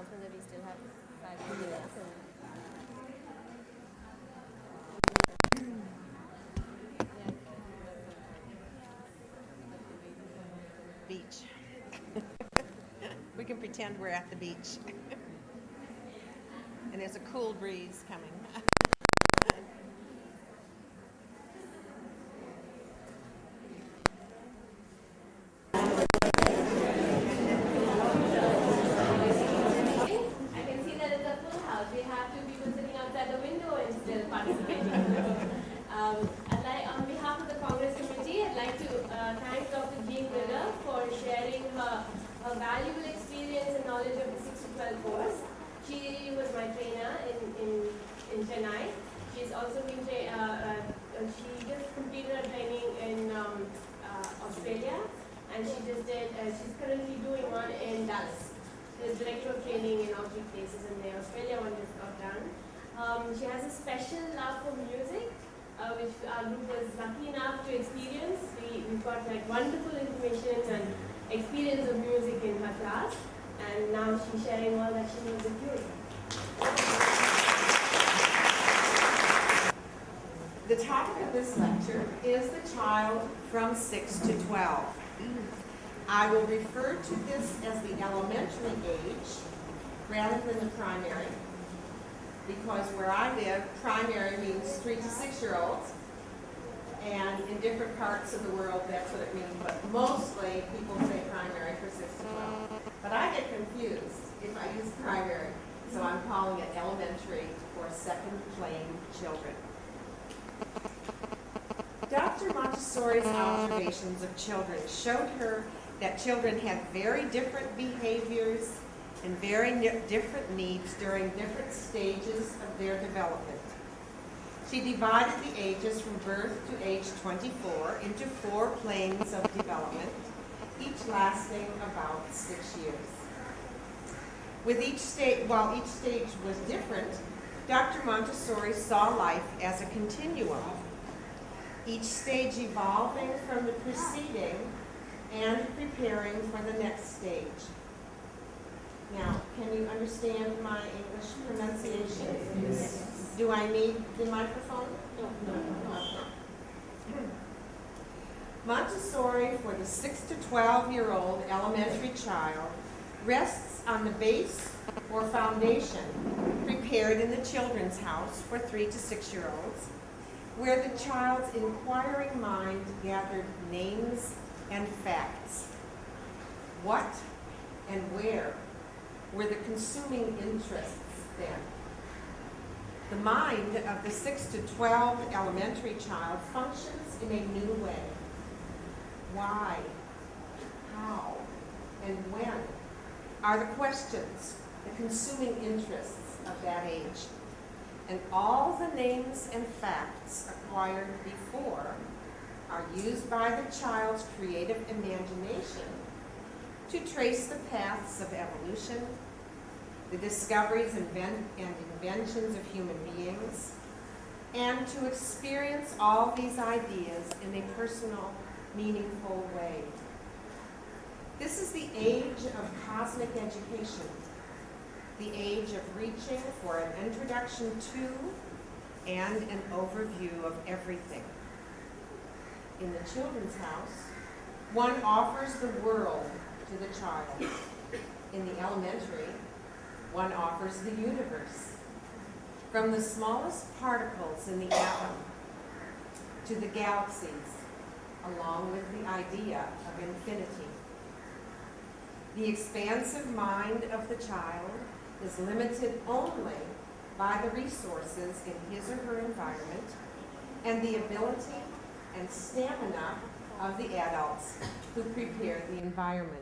announcement that we still have 5 more minutes. Beach. We can pretend we're at the beach. And there's a cool breeze coming. I can see that it's a full house. We have two people sitting outside the window and still participating. On behalf of the Congress Committee, I'd like to thank Dr. Jean Miller for sharing her valuable experience and knowledge of the 6 to 12 course. She was my trainer in Chennai. She's also been she just completed her training in Australia, and she's currently doing one in Dallas. She's director of training in all 3 places, and the Australia one just got done. She has a special love for music, which our group was lucky enough to experience. We've got like wonderful information and experience of music in her class, and now she's sharing all that she knows with you. The topic of this lecture is the child from 6 to 12. I will refer to this as the elementary age rather than the primary, because where I live, primary means 3 to 6-year-olds, and in different parts of the world that's what it means, but mostly people say primary for 6 to 12. But I get confused if I use primary, so I'm calling it elementary for second plane children. Dr. Montessori's observations of children showed her that children had very different behaviors and very different needs during different stages of their development. She divided the ages from birth to age 24 into 4 planes of development, each lasting about 6 years. While each stage was different, Dr. Montessori saw life as a continuum, each stage evolving from the preceding and preparing for the next stage. Now, can you understand my English pronunciation? Yes. Do I need the microphone? No. Montessori for the 6 to 12-year-old elementary child rests on the base or foundation prepared in the Children's House for 3 to 6-year-olds, where the child's inquiring mind gathered names and facts. What and where were the consuming interests then? The mind of the 6 to 12 elementary child functions in a new way. Why, how, and when are the questions, the consuming interests of that age. And all the names and facts acquired before are used by the child's creative imagination to trace the paths of evolution, the discoveries and inventions of human beings, and to experience all these ideas in a personal, meaningful way. This is the age of cosmic education, the age of reaching for an introduction to and an overview of everything. In the Children's House, one offers the world to the child. In the elementary, one offers the universe, from the smallest particles in the atom to the galaxies, along with the idea of infinity. The expansive mind of the child is limited only by the resources in his or her environment and the ability and stamina of the adults who prepare the environment.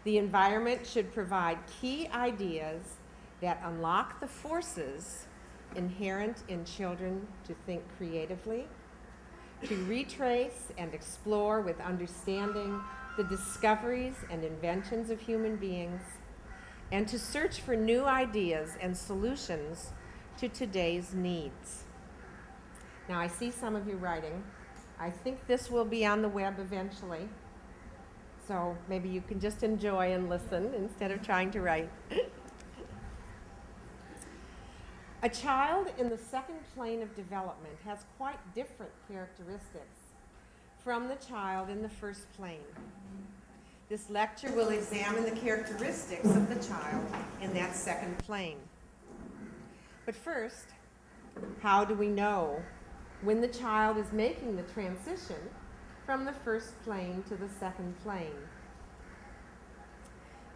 The environment should provide key ideas that unlock the forces inherent in children to think creatively, to retrace and explore with understanding the discoveries and inventions of human beings, and to search for new ideas and solutions to today's needs. Now, I see some of you writing. I think this will be on the web eventually, So maybe you can just enjoy and listen instead of trying to write. A child in the second plane of development has quite different characteristics from the child in the first plane. This lecture will examine the characteristics of the child in that second plane. But first, how do we know when the child is making the transition from the first plane to the second plane?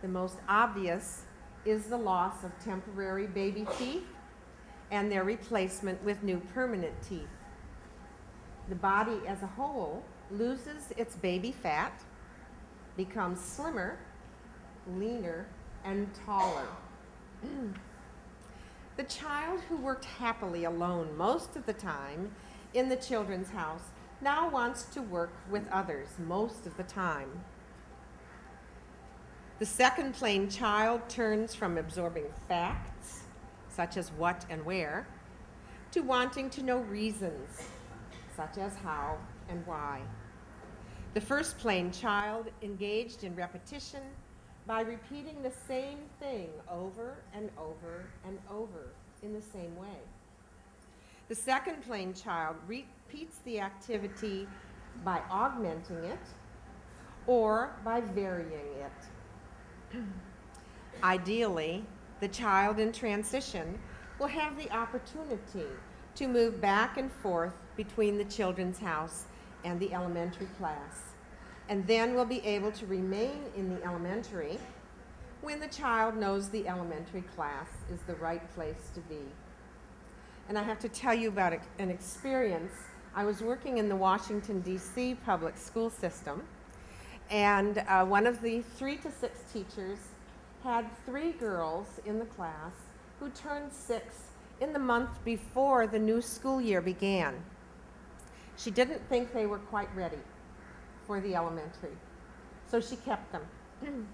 The most obvious is the loss of temporary baby teeth and their replacement with new permanent teeth. The body as a whole loses its baby fat, becomes slimmer, leaner, and taller. The child who worked happily alone most of the time in the children's house now wants to work with others most of the time. The second plane child turns from absorbing facts, such as what and where, to wanting to know reasons, such as how and why. The first plane child engaged in repetition by repeating the same thing over and over and over in the same way. The second plane child repeats the activity by augmenting it or by varying it. Ideally, the child in transition will have the opportunity to move back and forth between the children's house and the elementary class, and then will be able to remain in the elementary when the child knows the elementary class is the right place to be. And I have to tell you about an experience. I was working in the Washington, D.C. public school system, and one of the 3 to 6 teachers had 3 girls in the class who turned 6 in the month before the new school year began. She didn't think they were quite ready for the elementary, so she kept them.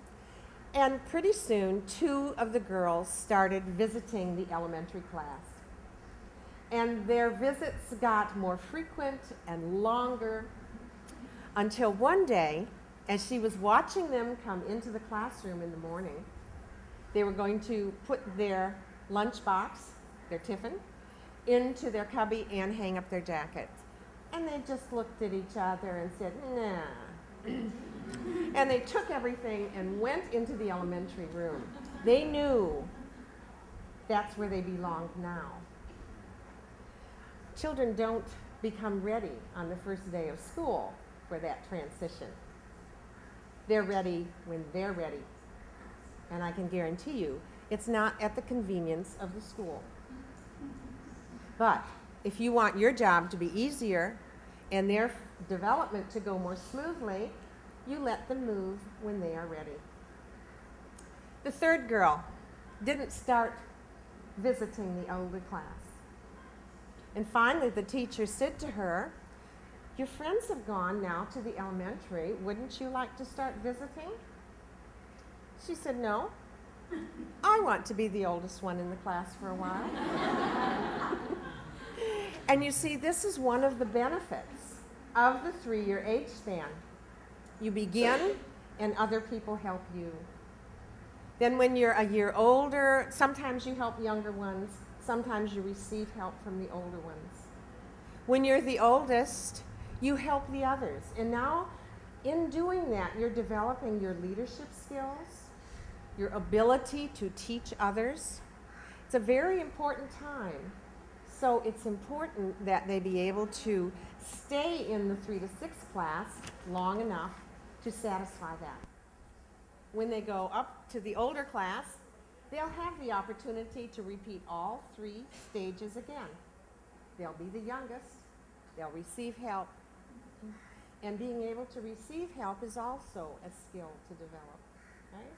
And pretty soon, 2 of the girls started visiting the elementary class. And their visits got more frequent and longer until one day, as she was watching them come into the classroom in the morning, they were going to put their lunchbox, their tiffin, into their cubby and hang up their jackets. And they just looked at each other and said, nah. And they took everything and went into the elementary room. They knew that's where they belonged now. Children don't become ready on the first day of school for that transition. They're ready when they're ready. And I can guarantee you, it's not at the convenience of the school. But if you want your job to be easier and their development to go more smoothly, you let them move when they are ready. The third girl didn't start visiting the older class. And finally, the teacher said to her, "Your friends have gone now to the elementary. Wouldn't you like to start visiting?" She said, "No, I want to be the oldest one in the class for a while." And you see, this is one of the benefits of the 3-year age span. You begin and other people help you. Then when you're a year older, sometimes you help younger ones, sometimes you receive help from the older ones. When you're the oldest, you help the others. And now, in doing that, you're developing your leadership skills, your ability to teach others. It's a very important time. So it's important that they be able to stay in the 3 to 6 class long enough to satisfy that. When they go up to the older class, they'll have the opportunity to repeat all 3 stages again. They'll be the youngest, they'll receive help, and being able to receive help is also a skill to develop, right?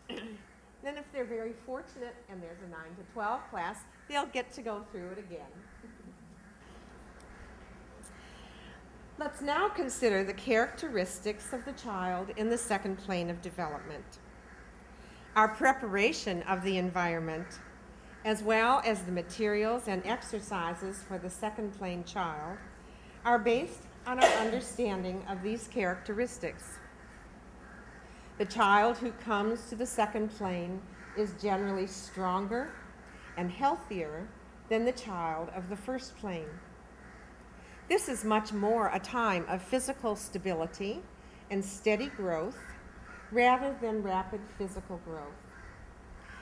Okay. Then if they're very fortunate and there's a 9 to 12 class, they'll get to go through it again. Let's now consider the characteristics of the child in the second plane of development. Our preparation of the environment, as well as the materials and exercises for the second plane child, are based on our understanding of these characteristics. The child who comes to the second plane is generally stronger and healthier than the child of the first plane. This is much more a time of physical stability and steady growth rather than rapid physical growth.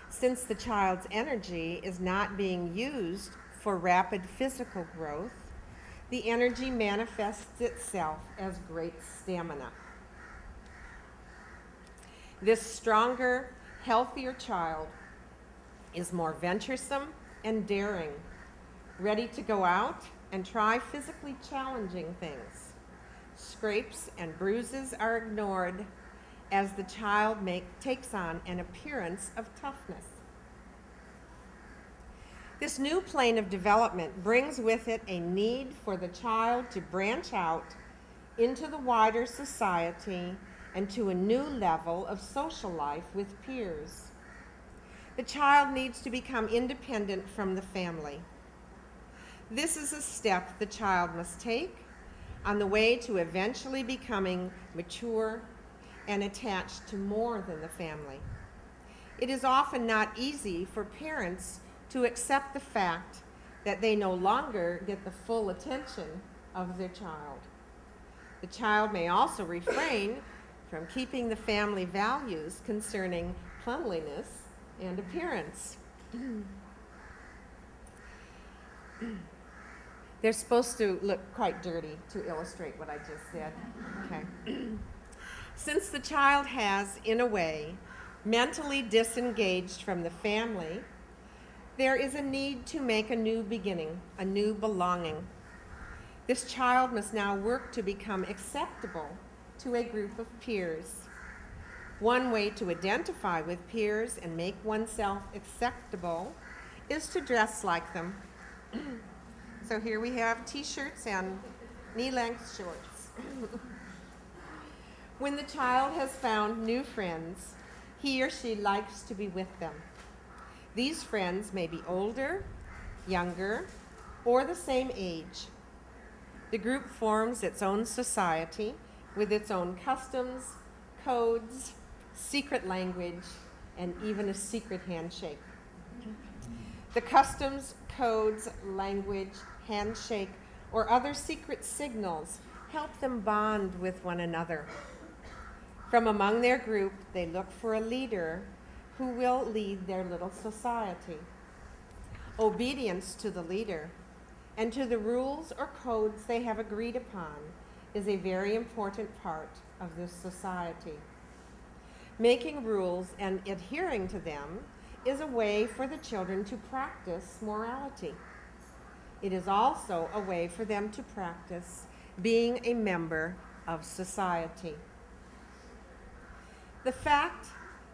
Since the child's energy is not being used for rapid physical growth, the energy manifests itself as great stamina. This stronger, healthier child is more venturesome and daring, ready to go out and try physically challenging things. Scrapes and bruises are ignored as the child takes on an appearance of toughness. This new plane of development brings with it a need for the child to branch out into the wider society and to a new level of social life with peers. The child needs to become independent from the family. This is a step the child must take on the way to eventually becoming mature and attached to more than the family. It is often not easy for parents to accept the fact that they no longer get the full attention of their child. The child may also refrain from keeping the family values concerning cleanliness and appearance. They're supposed to look quite dirty to illustrate what I just said. Okay. Since the child has, in a way, mentally disengaged from the family, there is a need to make a new beginning, a new belonging. This child must now work to become acceptable to a group of peers. One way to identify with peers and make oneself acceptable is to dress like them. So here we have t-shirts and knee-length shorts. When the child has found new friends, he or she likes to be with them. These friends may be older, younger, or the same age. The group forms its own society with its own customs, codes, secret language, and even a secret handshake. The customs, codes, language, handshake, or other secret signals help them bond with one another. From among their group, they look for a leader who will lead their little society. Obedience to the leader and to the rules or codes they have agreed upon is a very important part of this society. Making rules and adhering to them is a way for the children to practice morality. It is also a way for them to practice being a member of society. The fact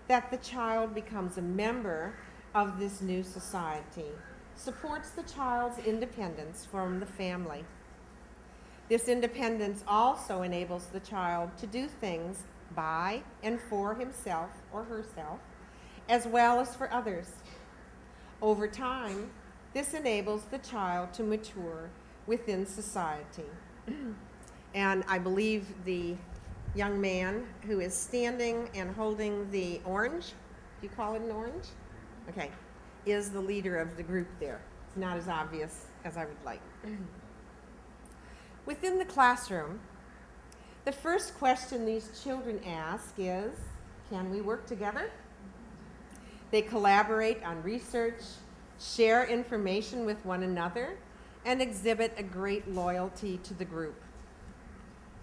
that the child becomes a member of this new society supports the child's independence from the family. This independence also enables the child to do things by and for himself or herself, as well as for others. Over time, this enables the child to mature within society. And I believe the young man who is standing and holding the orange, do you call it an orange? Okay, is the leader of the group there. It's not as obvious as I would like. Within the classroom, the first question these children ask is, can we work together? They collaborate on research, share information with one another, and exhibit a great loyalty to the group.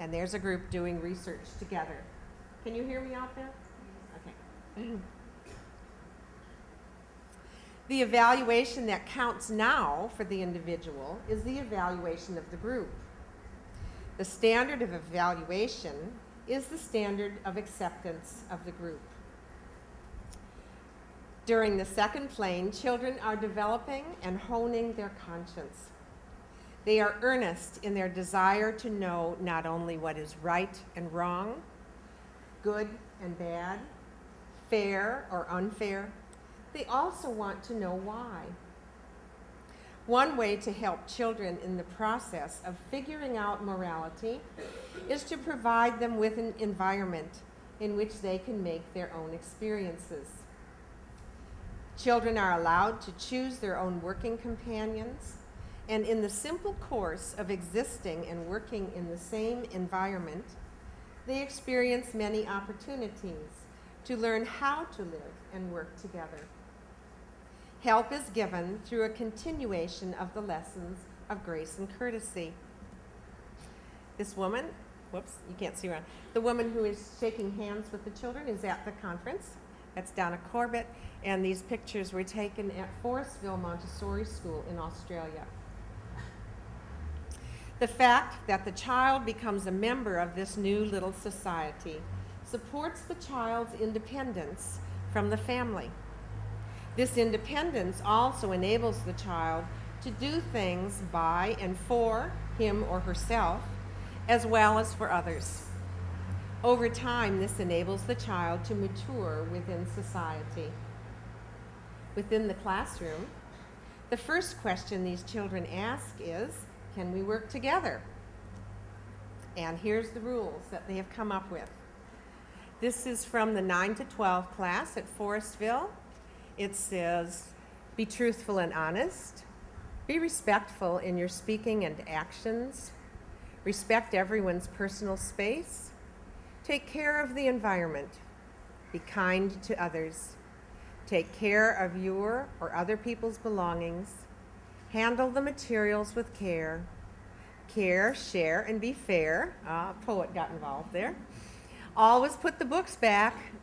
And there's a group doing research together. Can you hear me out there? Okay. The evaluation that counts now for the individual is the evaluation of the group. The standard of evaluation is the standard of acceptance of the group. During the second plane, children are developing and honing their conscience. They are earnest in their desire to know not only what is right and wrong, good and bad, fair or unfair, they also want to know why. One way to help children in the process of figuring out morality is to provide them with an environment in which they can make their own experiences. Children are allowed to choose their own working companions, and in the simple course of existing and working in the same environment, they experience many opportunities to learn how to live and work together. Help is given through a continuation of the lessons of grace and courtesy. This woman, whoops, you can't see her. The woman who is shaking hands with the children is at the conference. That's Donna Corbett, and these pictures were taken at Forestville Montessori School in Australia. The fact that the child becomes a member of this new little society supports the child's independence from the family. This independence also enables the child to do things by and for him or herself, as well as for others. Over time, this enables the child to mature within society. Within the classroom, the first question these children ask is, can we work together? And here's the rules that they have come up with. This is from the 9 to 12 class at Forestville. It says, be truthful and honest, be respectful in your speaking and actions, respect everyone's personal space, take care of the environment, be kind to others, take care of your or other people's belongings, handle the materials with care, share, and be fair. Poet got involved there. Always put the books back,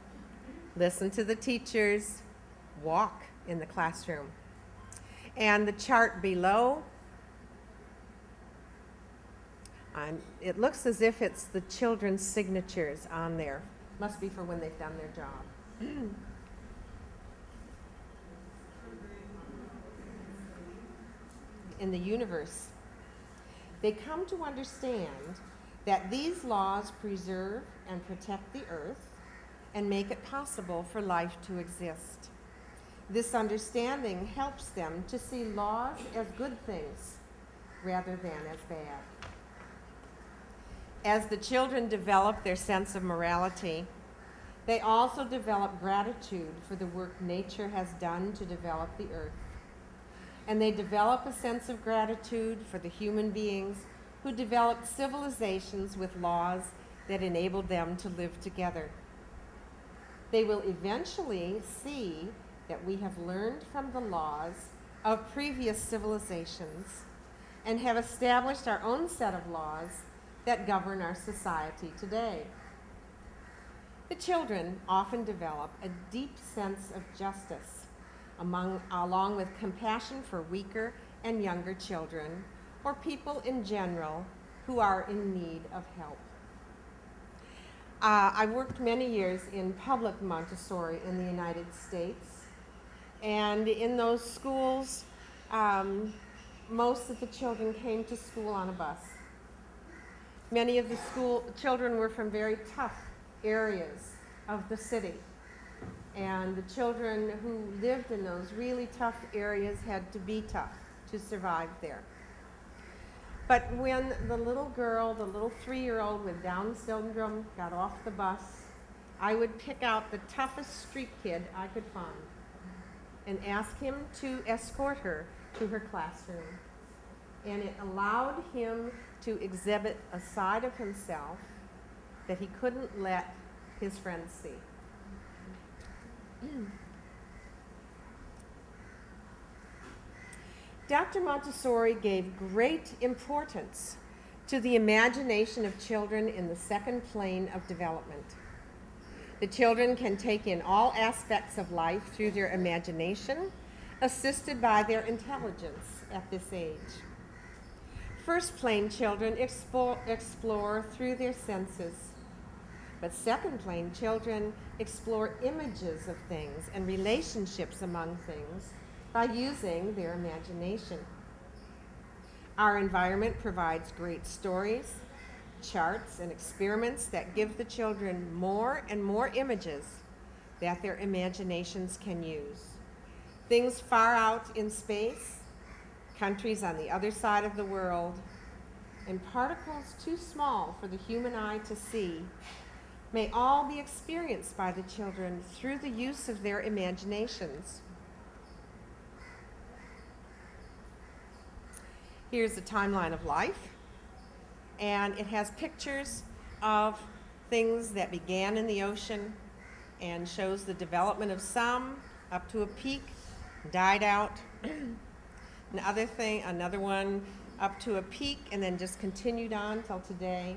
listen to the teachers, walk in the classroom. And the chart below, it looks as if it's the children's signatures on there. Must be for when they've done their job. In the universe, they come to understand that these laws preserve and protect the earth and make it possible for life to exist. This understanding helps them to see laws as good things rather than as bad. As the children develop their sense of morality, they also develop gratitude for the work nature has done to develop the earth. And they develop a sense of gratitude for the human beings who developed civilizations with laws that enabled them to live together. They will eventually see that we have learned from the laws of previous civilizations and have established our own set of laws that govern our society today. The children often develop a deep sense of justice along with compassion for weaker and younger children or people in general who are in need of help. I worked many years in public Montessori in the United States, and in those schools, most of the children came to school on a bus. Many of the school children were from very tough areas of the city, and the children who lived in those really tough areas had to be tough to survive there. But when the little girl, the little 3-year-old with Down syndrome got off the bus, I would pick out the toughest street kid I could find and ask him to escort her to her classroom. And it allowed him to exhibit a side of himself that he couldn't let his friends see. Dr. Montessori gave great importance to the imagination of children in the second plane of development. The children can take in all aspects of life through their imagination, assisted by their intelligence at this age. First plane children explore through their senses, but second plane children explore images of things and relationships among things by using their imagination. Our environment provides great stories, charts, and experiments that give the children more and more images that their imaginations can use. Things far out in space, countries on the other side of the world, and particles too small for the human eye to see, may all be experienced by the children through the use of their imaginations. Here's a timeline of life, and it has pictures of things that began in the ocean and shows the development of some up to a peak, died out. Another one up to a peak and then just continued on till today.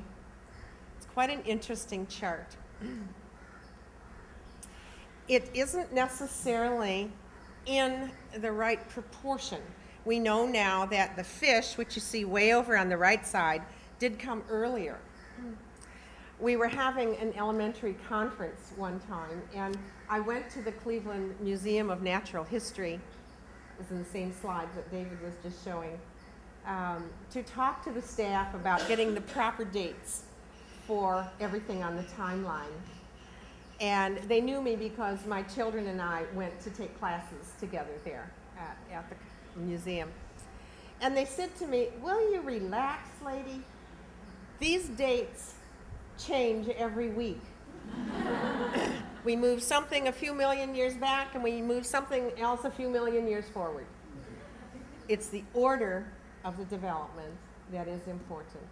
It's quite an interesting chart. It isn't necessarily in the right proportion. We know now that the fish, which you see way over on the right side, did come earlier. We were having an elementary conference one time, and I went to the Cleveland Museum of Natural History. It was in the same slides that David was just showing, to talk to the staff about getting the proper dates for everything on the timeline. And they knew me because my children and I went to take classes together there at the museum. And they said to me, "Will you relax, lady? These dates change every week. We move something a few million years back and we move something else a few million years forward. It's the order of the development that is important."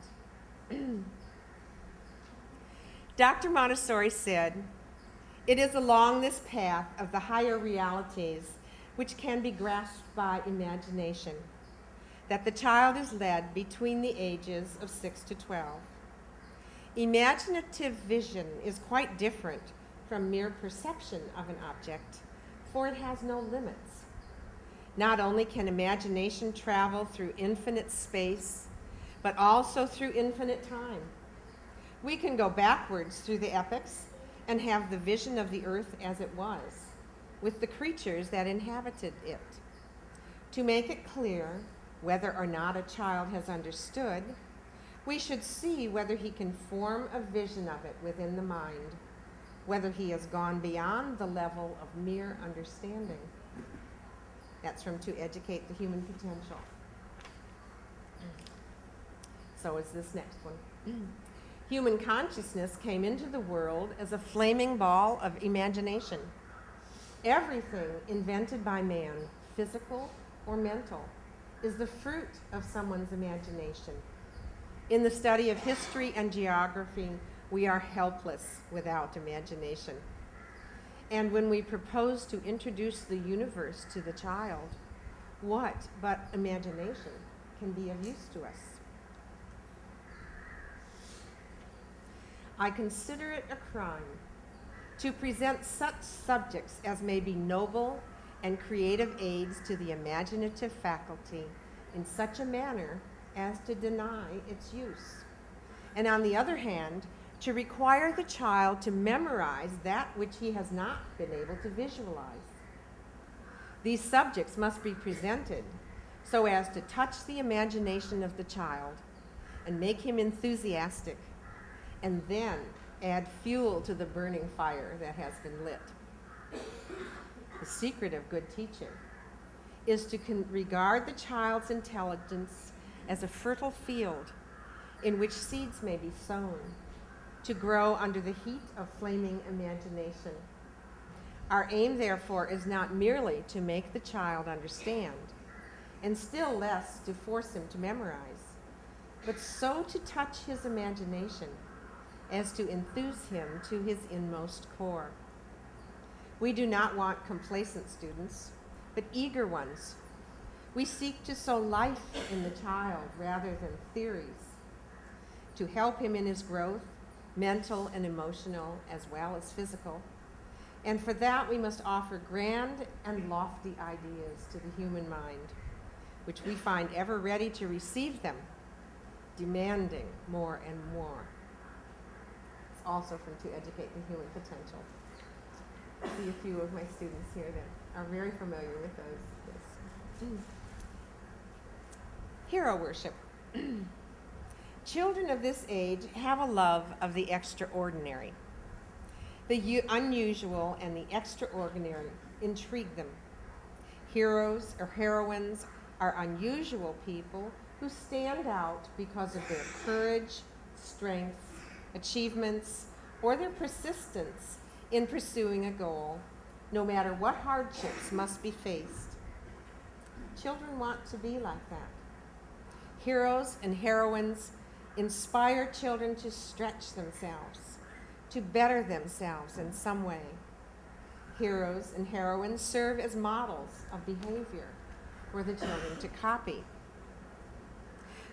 Dr. Montessori said, "It is along this path of the higher realities which can be grasped by imagination that the child is led between the ages of 6 to 12. Imaginative vision is quite different from mere perception of an object, for it has no limits. Not only can imagination travel through infinite space, but also through infinite time. We can go backwards through the epochs and have the vision of the earth as it was, with the creatures that inhabited it. To make it clear whether or not a child has understood, we should see whether he can form a vision of it within the mind, whether he has gone beyond the level of mere understanding." That's from To Educate the Human Potential. So is this next one. Human consciousness came into the world as a flaming ball of imagination. Everything invented by man, physical or mental, is the fruit of someone's imagination. In the study of history and geography, we are helpless without imagination. And when we propose to introduce the universe to the child, what but imagination can be of use to us? I consider it a crime to present such subjects as may be noble and creative aids to the imaginative faculty in such a manner as to deny its use. And on the other hand, to require the child to memorize that which he has not been able to visualize. These subjects must be presented so as to touch the imagination of the child and make him enthusiastic, and then add fuel to the burning fire that has been lit. The secret of good teaching is to regard the child's intelligence as a fertile field in which seeds may be sown, to grow under the heat of flaming imagination. Our aim, therefore, is not merely to make the child understand, and still less to force him to memorize, but so to touch his imagination as to enthuse him to his inmost core. We do not want complacent students, but eager ones. We seek to sow life in the child rather than theories, to help him in his growth, mental and emotional as well as physical. And for that we must offer grand and lofty ideas to the human mind, which we find ever ready to receive them, demanding more and more. It's also from To Educate the Human Potential. I see a few of my students here that are very familiar with those. Hero worship. Children of this age have a love of the extraordinary. The unusual and the extraordinary intrigue them. Heroes or heroines are unusual people who stand out because of their courage, strength, achievements, or their persistence in pursuing a goal, no matter what hardships must be faced. Children want to be like that. Heroes and heroines inspire children to stretch themselves, to better themselves in some way. Heroes and heroines serve as models of behavior for the children to copy.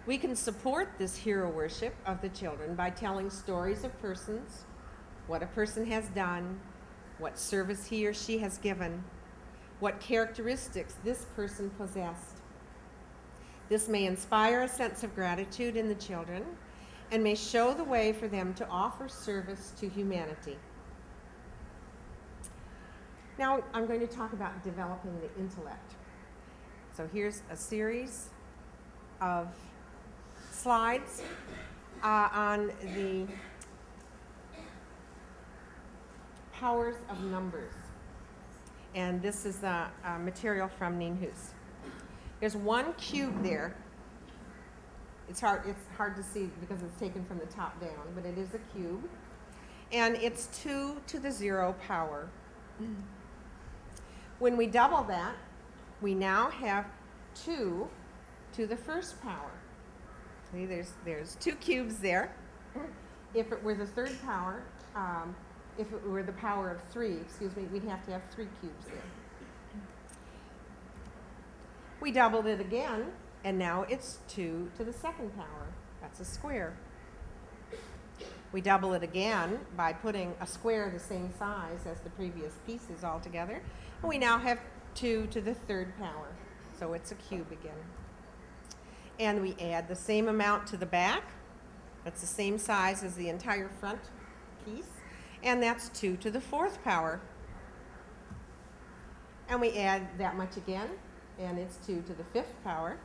We can support this hero worship of the children by telling stories of persons, what a person has done, what service he or she has given, what characteristics this person possessed. This may inspire a sense of gratitude in the children and may show the way for them to offer service to humanity. Now I'm going to talk about developing the intellect. So here's a series of slides on the powers of numbers. And this is the material from Nienhuis. There's one cube there. It's hard to see because it's taken from the top down, but it is a cube. And it's 2 to the 0 power. When we double that, we now have 2 to the first power. See, there's 2 cubes there. If it were the third power, if it were the power of 3, we'd have to have 3 cubes there. We doubled it again, and now it's 2 to the second power. That's a square. We double it again by putting a square the same size as the previous pieces all together, and we now have 2 to the third power. So it's a cube again. And we add the same amount to the back. That's the same size as the entire front piece. And that's 2 to the fourth power. And we add that much again, and it's 2 to the fifth power.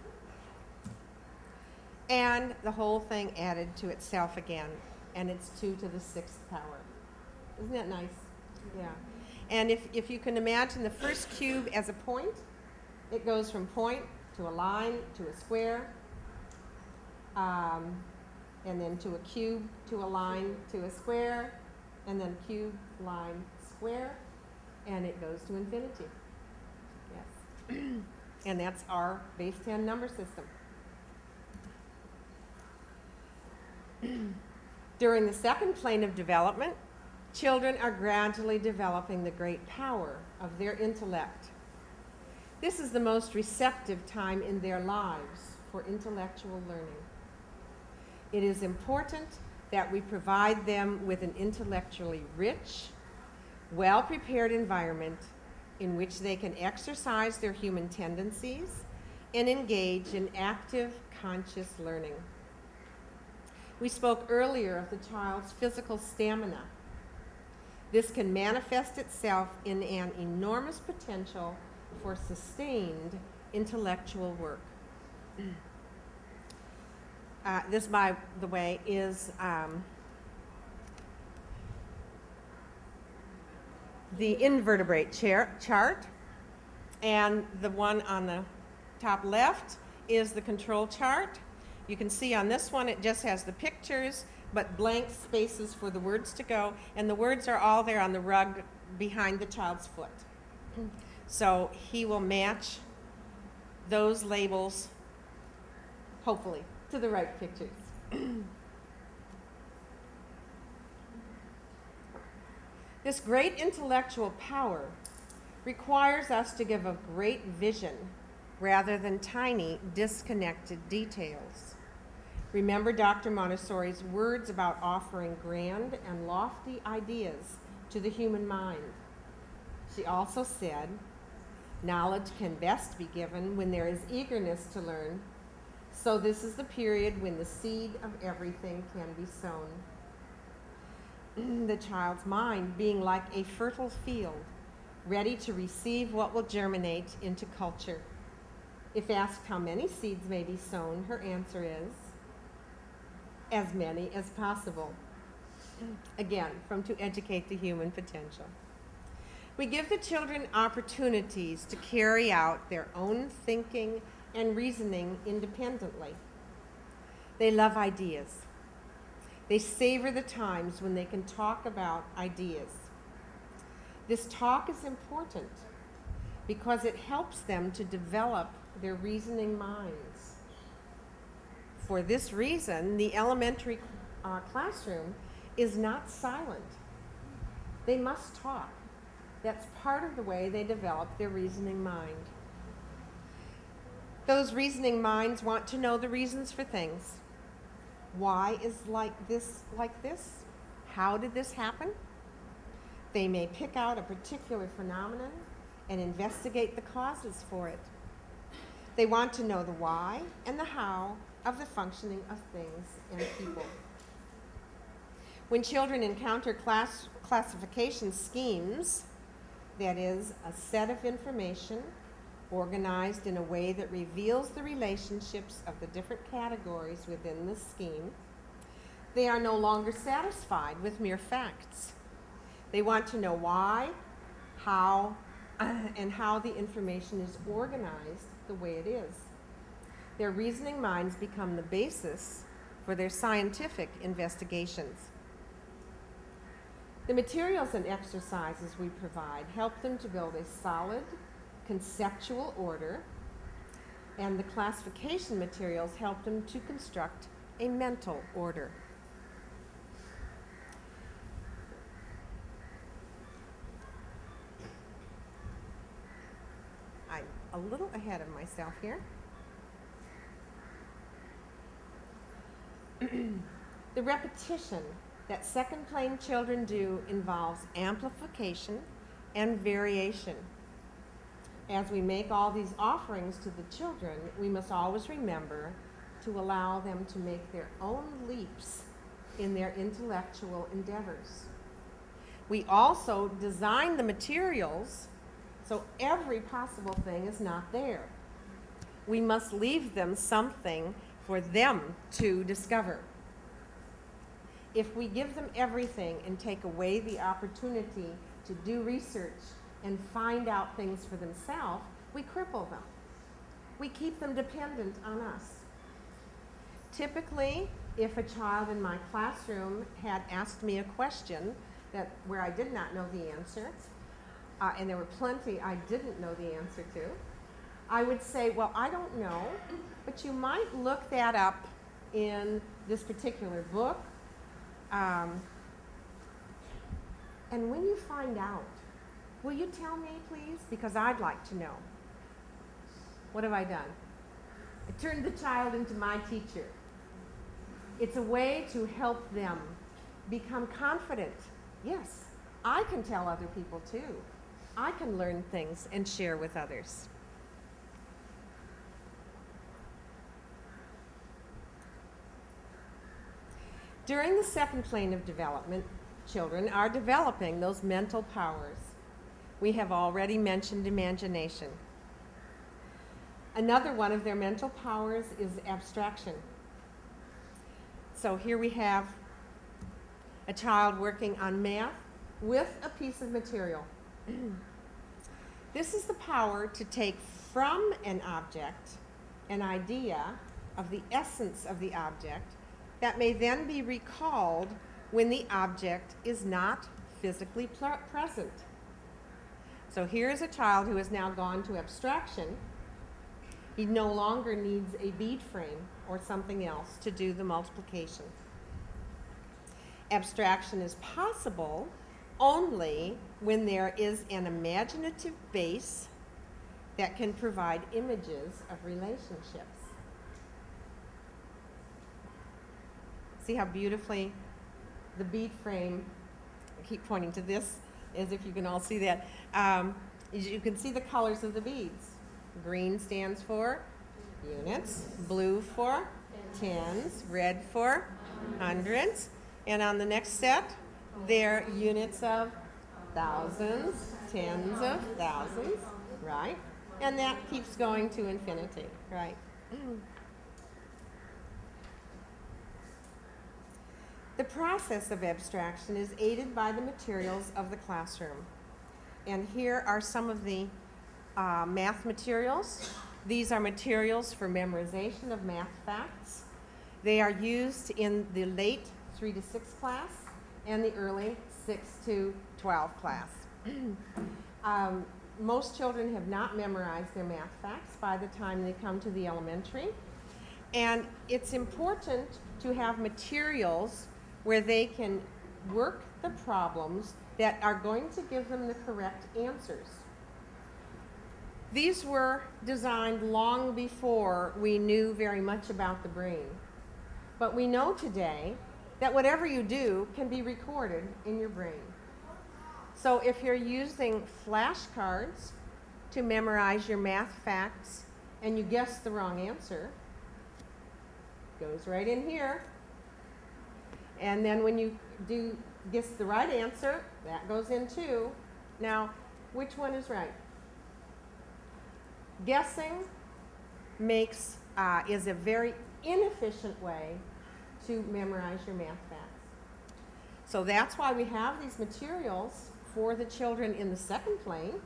And the whole thing added to itself again, and it's 2 to the sixth power. Isn't that nice? Yeah. And if you can imagine the first cube as a point, it goes from point to a line to a square, and then to a cube, to a line, to a square, and then cube, line, square, and it goes to infinity. Yes. And that's our base 10 number system. During the second plane of development, children are gradually developing the great power of their intellect. This is the most receptive time in their lives for intellectual learning. It is important that we provide them with an intellectually rich, well-prepared environment in which they can exercise their human tendencies and engage in active, conscious learning. We spoke earlier of the child's physical stamina. This can manifest itself in an enormous potential for sustained intellectual work. This, by the way, is the invertebrate chart, and the one on the top left is the control chart. You can see on this one it just has the pictures, but blank spaces for the words to go, and the words are all there on the rug behind the child's foot. So he will match those labels, hopefully, to the right pictures. This great intellectual power requires us to give a great vision rather than tiny, disconnected details. Remember Dr. Montessori's words about offering grand and lofty ideas to the human mind. She also said, knowledge can best be given when there is eagerness to learn, so this is the period when the seed of everything can be sown. The child's mind being like a fertile field, ready to receive what will germinate into culture. If asked how many seeds may be sown, her answer is, as many as possible. Again, from To Educate the Human Potential. We give the children opportunities to carry out their own thinking and reasoning independently. They love ideas. They savor the times when they can talk about ideas. This talk is important because it helps them to develop their reasoning minds. For this reason, the elementary classroom is not silent. They must talk. That's part of the way they develop their reasoning mind. Those reasoning minds want to know the reasons for things. Why is like this like this? How did this happen? They may pick out a particular phenomenon and investigate the causes for it. They want to know the why and the how of the functioning of things and people. When children encounter classification schemes, that is, a set of information organized in a way that reveals the relationships of the different categories within the scheme, they are no longer satisfied with mere facts. They want to know why, how, and how the information is organized the way it is. Their reasoning minds become the basis for their scientific investigations. The materials and exercises we provide help them to build a solid, conceptual order, and the classification materials help them to construct a mental order. I'm a little ahead of myself here. The repetition that second plane children do involves amplification and variation. As we make all these offerings to the children, we must always remember to allow them to make their own leaps in their intellectual endeavors. We also design the materials so every possible thing is not there. We must leave them something for them to discover. If we give them everything and take away the opportunity to do research and find out things for themselves, we cripple them. We keep them dependent on us. Typically, if a child in my classroom had asked me a question where I did not know the answer, and there were plenty I didn't know the answer to, I would say, well, I don't know, but you might look that up in this particular book. And when you find out, will you tell me, please? Because I'd like to know. What have I done? I turned the child into my teacher. It's a way to help them become confident. Yes, I can tell other people too. I can learn things and share with others. During the second plane of development, children are developing those mental powers. We have already mentioned imagination. Another one of their mental powers is abstraction. So here we have a child working on math with a piece of material. This is the power to take from an object an idea of the essence of the object that may then be recalled when the object is not physically present. So here's a child who has now gone to abstraction. He no longer needs a bead frame or something else to do the multiplication. Abstraction is possible only when there is an imaginative base that can provide images of relationships. See how beautifully the bead frame, I keep pointing to this as if you can all see that. You can see the colors of the beads. Green stands for units, blue for tens, red for hundreds, and on the next set, they're units of thousands, tens of thousands, right? And that keeps going to infinity, right? The process of abstraction is aided by the materials of the classroom. And here are some of the math materials These are materials for memorization of math facts. They are used in the late 3 to 6 class and the early 6 to 12 class. Most children have not memorized their math facts by the time they come to the elementary. And it's important to have materials where they can work the problems that are going to give them the correct answers. These were designed long before we knew very much about the brain. But we know today that whatever you do can be recorded in your brain. So if you're using flashcards to memorize your math facts and you guess the wrong answer, it goes right in here. And then when you do guess the right answer, that goes in too. Now, which one is right? Guessing is a very inefficient way to memorize your math facts. So that's why we have these materials for the children in the second plane,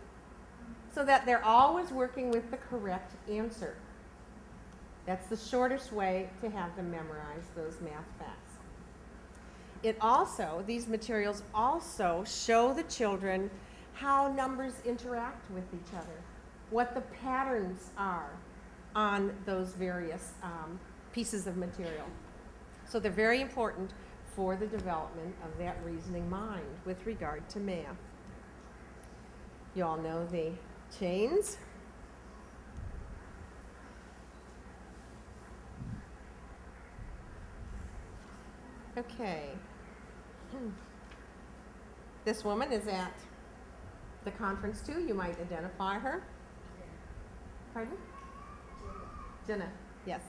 so that they're always working with the correct answer. That's the shortest way to have them memorize those math facts. These materials also show the children how numbers interact with each other, what the patterns are on those various pieces of material. So they're very important for the development of that reasoning mind with regard to math. You all know the chains. Okay. This woman is at the conference too. You might identify her. Pardon? Jenna. Yes.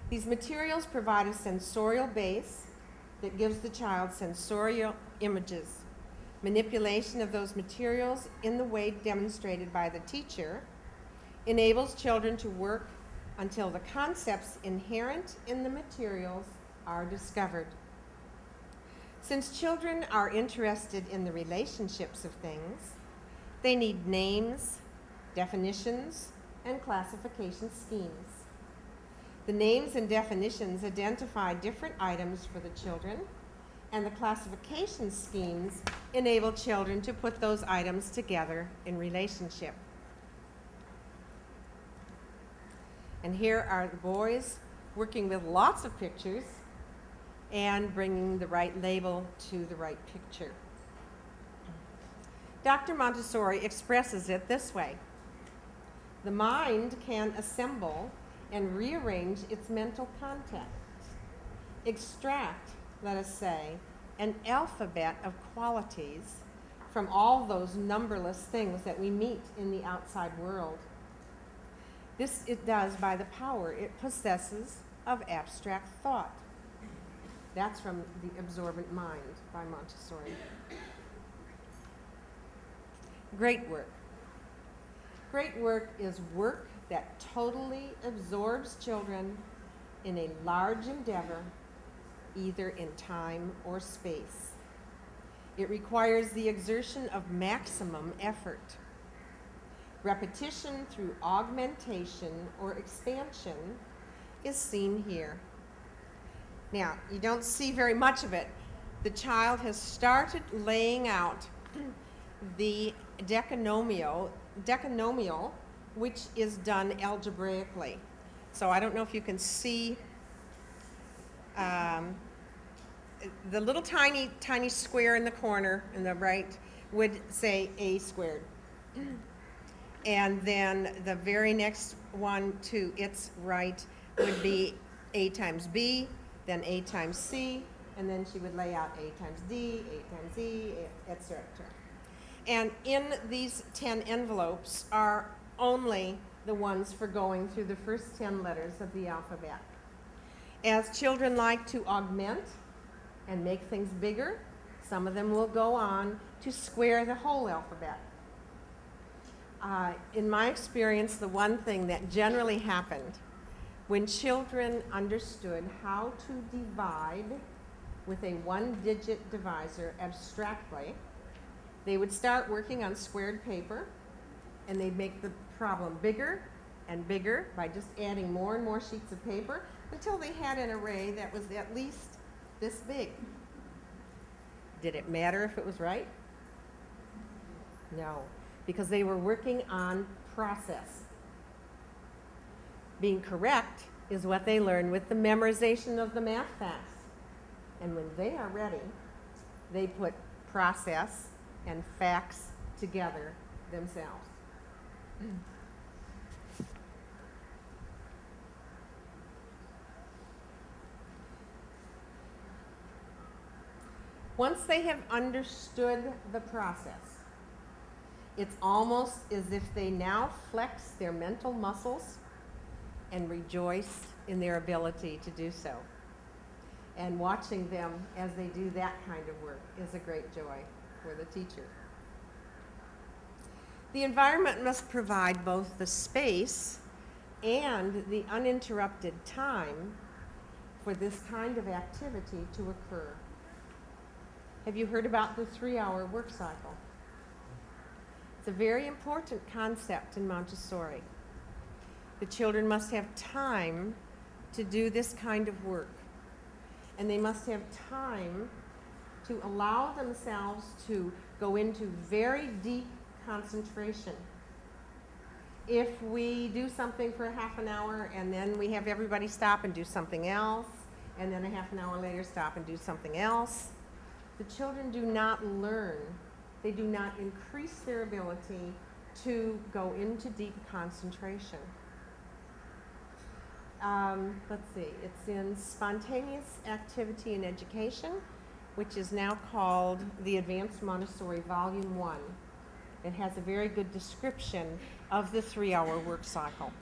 These materials provide a sensorial base that gives the child sensorial images. Manipulation of those materials in the way demonstrated by the teacher enables children to work until the concepts inherent in the materials are discovered. Since children are interested in the relationships of things, they need names, definitions, and classification schemes. The names and definitions identify different items for the children, and the classification schemes enable children to put those items together in relationship. And here are the boys working with lots of pictures and bringing the right label to the right picture. Dr. Montessori expresses it this way: the mind can assemble and rearrange its mental contents, extract, let us say, an alphabet of qualities from all those numberless things that we meet in the outside world. This it does by the power it possesses of abstract thought. That's from The Absorbent Mind by Montessori. Great work. Great work is work that totally absorbs children in a large endeavor, either in time or space. It requires the exertion of maximum effort. Repetition through augmentation or expansion is seen here. Now, you don't see very much of it. The child has started laying out the decanomial, which is done algebraically. So I don't know if you can see the little tiny square in the corner in the right would say a squared. And then the very next one to its right would be a times b, then a times c, and then she would lay out a times d, a times e, etc. And in these 10 envelopes are only the ones for going through the first 10 letters of the alphabet. As children like to augment and make things bigger, some of them will go on to square the whole alphabet. In my experience, the one thing that generally happened when children understood how to divide with a one-digit divisor abstractly. They would start working on squared paper, and they'd make the problem bigger and bigger by just adding more and more sheets of paper until they had an array that was at least this big. Did it matter if it was right? No, because they were working on process. Being correct is what they learn with the memorization of the math facts. And when they are ready, they put process and facts together themselves. Once they have understood the process, it's almost as if they now flex their mental muscles and rejoice in their ability to do so. And watching them as they do that kind of work is a great joy for the teacher. The environment must provide both the space and the uninterrupted time for this kind of activity to occur. Have you heard about the 3-hour work cycle? It's a very important concept in Montessori. The children must have time to do this kind of work, and they must have time to allow themselves to go into very deep concentration. If we do something for half an hour and then we have everybody stop and do something else, and then a half an hour later stop and do something else, the children do not learn. They do not increase their ability to go into deep concentration. Let's see, it's in Spontaneous Activity in Education, which is now called the Advanced Montessori Volume 1. It has a very good description of the 3-hour work cycle.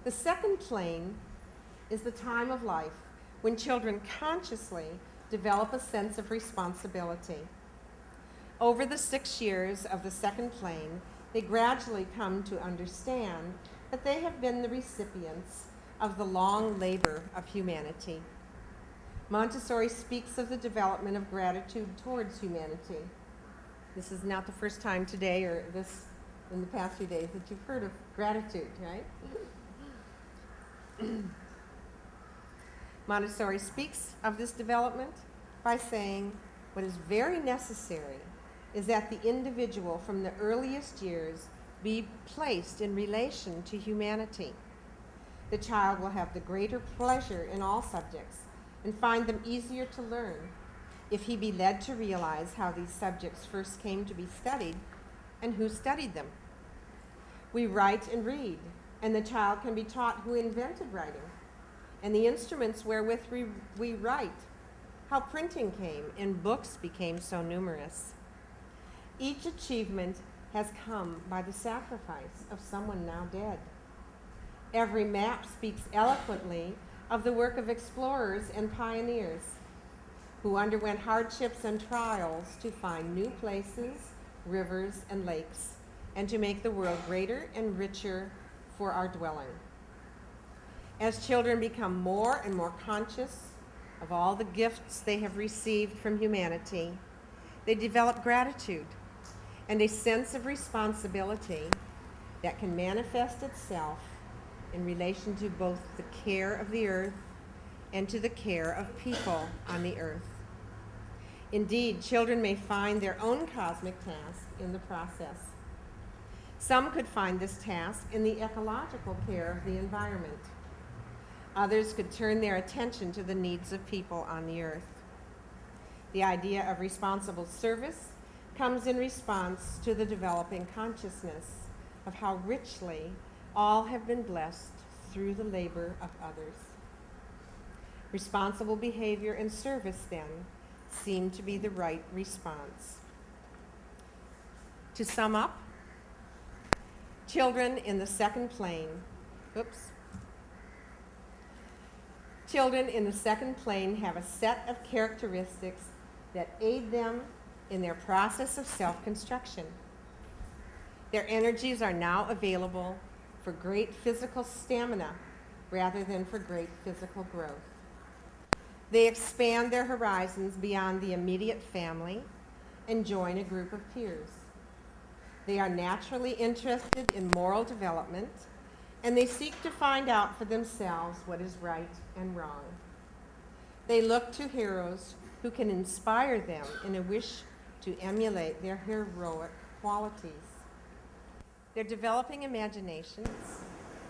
The second plane is the time of life when children consciously develop a sense of responsibility. Over the 6 years of the second plane, they gradually come to understand that they have been the recipients of the long labor of humanity. Montessori speaks of the development of gratitude towards humanity. This is not the first time today or this in the past few days that you've heard of gratitude, right? Montessori speaks of this development by saying what is very necessary is that the individual from the earliest years be placed in relation to humanity. The child will have the greater pleasure in all subjects and find them easier to learn if he be led to realize how these subjects first came to be studied and who studied them. We write and read, and the child can be taught who invented writing and the instruments wherewith we write, how printing came and books became so numerous. Each achievement has come by the sacrifice of someone now dead. Every map speaks eloquently of the work of explorers and pioneers who underwent hardships and trials to find new places, rivers, and lakes, and to make the world greater and richer for our dwelling. As children become more and more conscious of all the gifts they have received from humanity, they develop gratitude and a sense of responsibility that can manifest itself in relation to both the care of the earth and to the care of people on the earth. Indeed, children may find their own cosmic task in the process. Some could find this task in the ecological care of the environment. Others could turn their attention to the needs of people on the earth. The idea of responsible service comes in response to the developing consciousness of how richly all have been blessed through the labor of others. Responsible behavior and service, then, seem to be the right response. To sum up, children in the second plane, children in the second plane have a set of characteristics that aid them in their process of self-construction. Their energies are now available for great physical stamina, rather than for great physical growth. They expand their horizons beyond the immediate family and join a group of peers. They are naturally interested in moral development, and they seek to find out for themselves what is right and wrong. They look to heroes who can inspire them in a wish to emulate their heroic qualities. Their developing imaginations,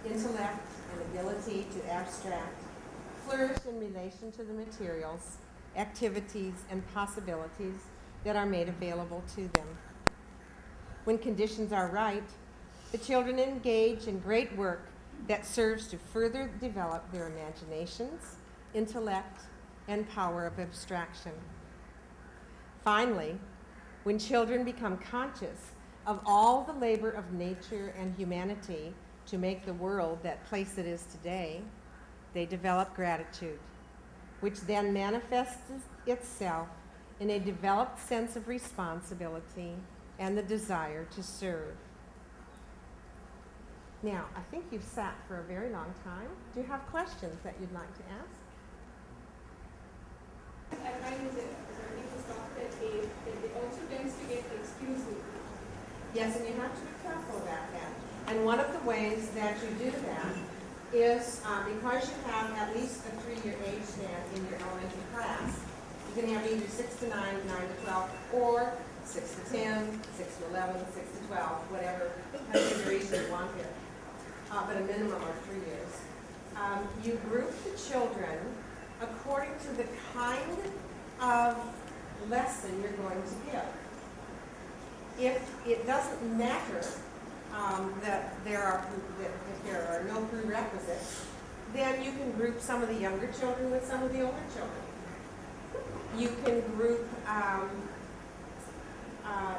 intellect, and ability to abstract flourish in relation to the materials, activities, and possibilities that are made available to them. When conditions are right, the children engage in great work that serves to further develop their imaginations, intellect, and power of abstraction. Finally, when children become conscious of all the labor of nature and humanity to make the world that place it is today, they develop gratitude, which then manifests itself in a developed sense of responsibility and the desire to serve. Now, I think you've sat for a very long time. Do you have questions that you'd like to ask? I find is it people stop that they also tends to get excuse me. Yes, and you have to be careful about that. And one of the ways that you do that is because you have at least a 3-year age span in your elementary class, you can have either 6 to 9, 9 to 12, or 6 to 10, 6 to 11, 6 to 12, whatever configuration you want here, but a minimum of 3 years. You group the children according to the kind of lesson you're going to give. If it doesn't matter that if there are no prerequisites, then you can group some of the younger children with some of the older children. You can group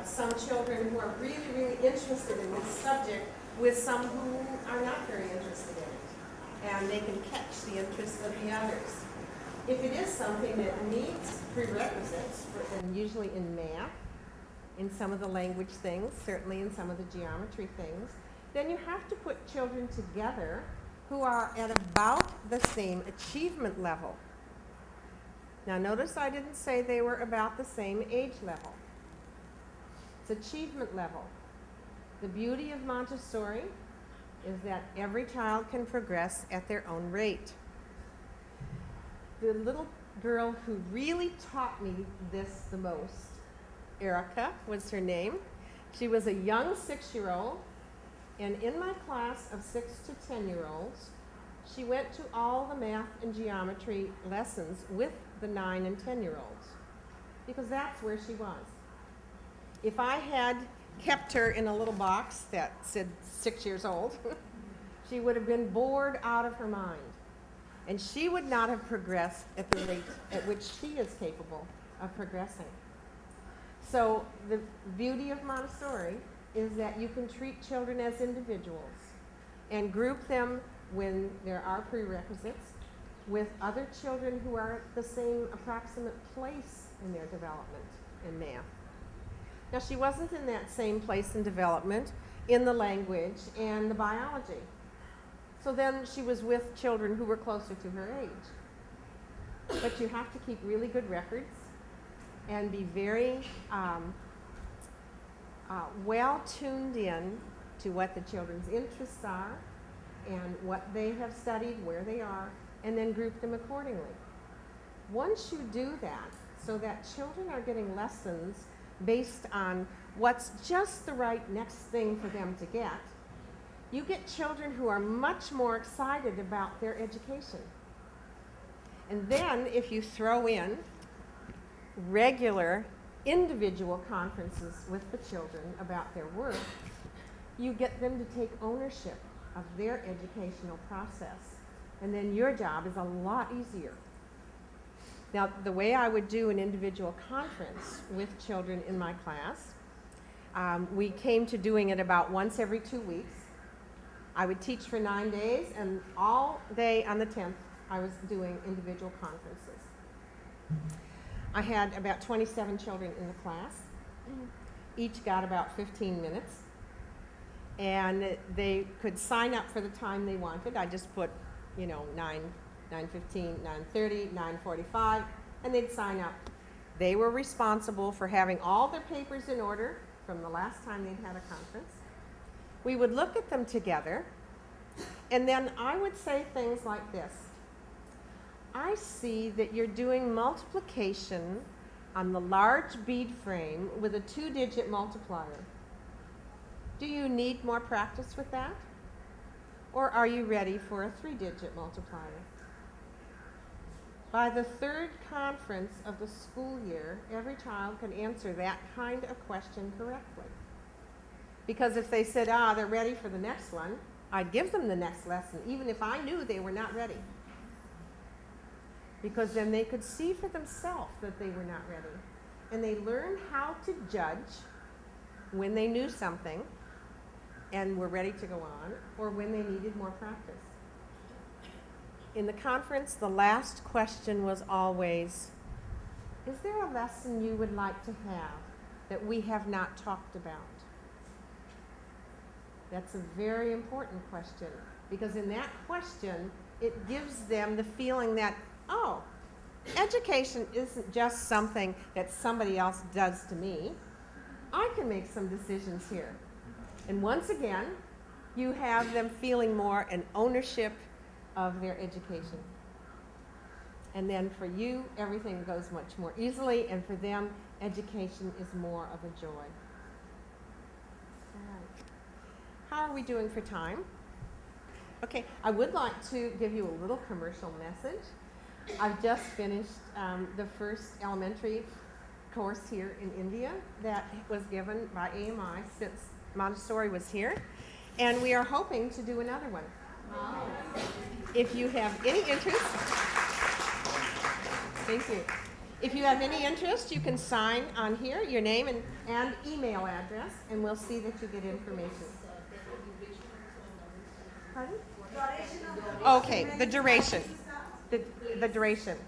some children who are really, really interested in this subject with some who are not very interested in it. And they can catch the interest of the others. If it is something that needs prerequisites, and usually in math, in some of the language things, certainly in some of the geometry things, then you have to put children together who are at about the same achievement level. Now notice I didn't say they were about the same age level. It's achievement level. The beauty of Montessori is that every child can progress at their own rate. The little girl who really taught me this the most, Erica was her name. She was a young 6-year-old, and in my class of 6 to 10-year-olds, she went to all the math and geometry lessons with the 9 and 10-year-olds, because that's where she was. If I had kept her in a little box that said 6 years old, she would have been bored out of her mind, and she would not have progressed at the rate at which she is capable of progressing. So the beauty of Montessori is that you can treat children as individuals and group them when there are prerequisites with other children who are at the same approximate place in their development in math. Now, she wasn't in that same place in development in the language and the biology. So then she was with children who were closer to her age. But you have to keep really good records and be very well tuned in to what the children's interests are and what they have studied, where they are, and then group them accordingly. Once you do that, so that children are getting lessons based on what's just the right next thing for them to get, you get children who are much more excited about their education. And then if you throw in regular individual conferences with the children about their work, you get them to take ownership of their educational process. And then your job is a lot easier. Now, the way I would do an individual conference with children in my class, we came to doing it about once every 2 weeks. I would teach for 9 days, and all day on the 10th, I was doing individual conferences. I had about 27 children in the class. Each got about 15 minutes. And they could sign up for the time they wanted. I just put 9:15, 9:30, 9:45, and they'd sign up. They were responsible for having all their papers in order from the last time they'd had a conference. We would look at them together, and then I would say things like this. I see that you're doing multiplication on the large bead frame with a 2-digit multiplier. Do you need more practice with that? Or are you ready for a 3-digit multiplier? By the 3rd conference of the school year, every child can answer that kind of question correctly. Because if they said, they're ready for the next one, I'd give them the next lesson, even if I knew they were not ready. Because then they could see for themselves that they were not ready. And they learned how to judge when they knew something and were ready to go on, or when they needed more practice. In the conference, the last question was always, is there a lesson you would like to have that we have not talked about? That's a very important question, because in that question, it gives them the feeling that, education isn't just something that somebody else does to me. I can make some decisions here. And once again, you have them feeling more an ownership of their education. And then for you, everything goes much more easily, and for them, education is more of a joy. All right. How are we doing for time? Okay, I would like to give you a little commercial message. I've just finished the first elementary course here in India that was given by AMI since Montessori was here, and we are hoping to do another one. Wow. If you have any interest, thank you. If you have any interest, you can sign on here your name and email address, and we'll see that you get information. Pardon? Okay, the duration. The duration.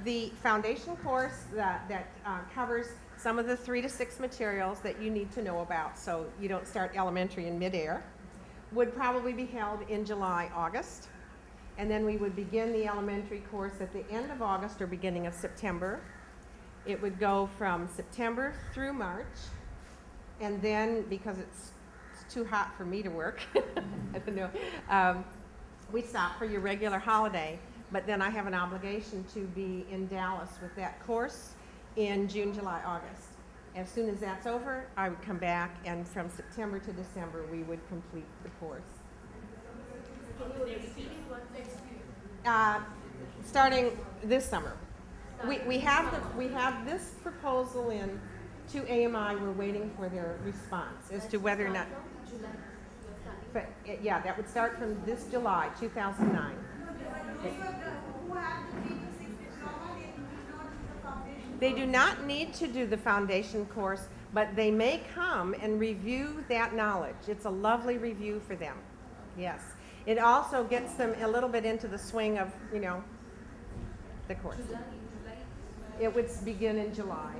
The foundation course that covers some of the 3 to 6 materials that you need to know about so you don't start elementary in midair would probably be held in July, August. And then we would begin the elementary course at the end of August or beginning of September. It would go from September through March. And then, because it's too hot for me to work, I don't know, we stop for your regular holiday. But then I have an obligation to be in Dallas with that course in June, July, August. As soon as that's over, I would come back, and from September to December, we would complete the course. Can you repeat what next year? Starting this summer. We have this proposal in to AMI. We're waiting for their response as to whether or not. But, yeah, that would start from this July, 2009. They do not need to do the foundation course, but they may come and review that knowledge. It's a lovely review for them. Yes. It also gets them a little bit into the swing of, the course. It would begin in July,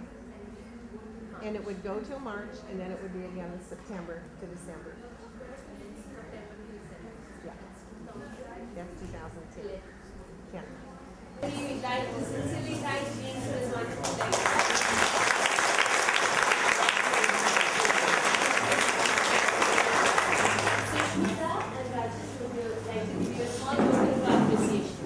and it would go till March, and then it would be again in September to December. Yeah. That's 2010. Yeah. We would like to sincerely thank Jean for this wonderful lecture. Sushmita and Rajesh would like to give you a small token of appreciation.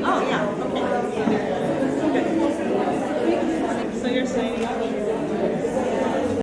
Oh, yeah, okay.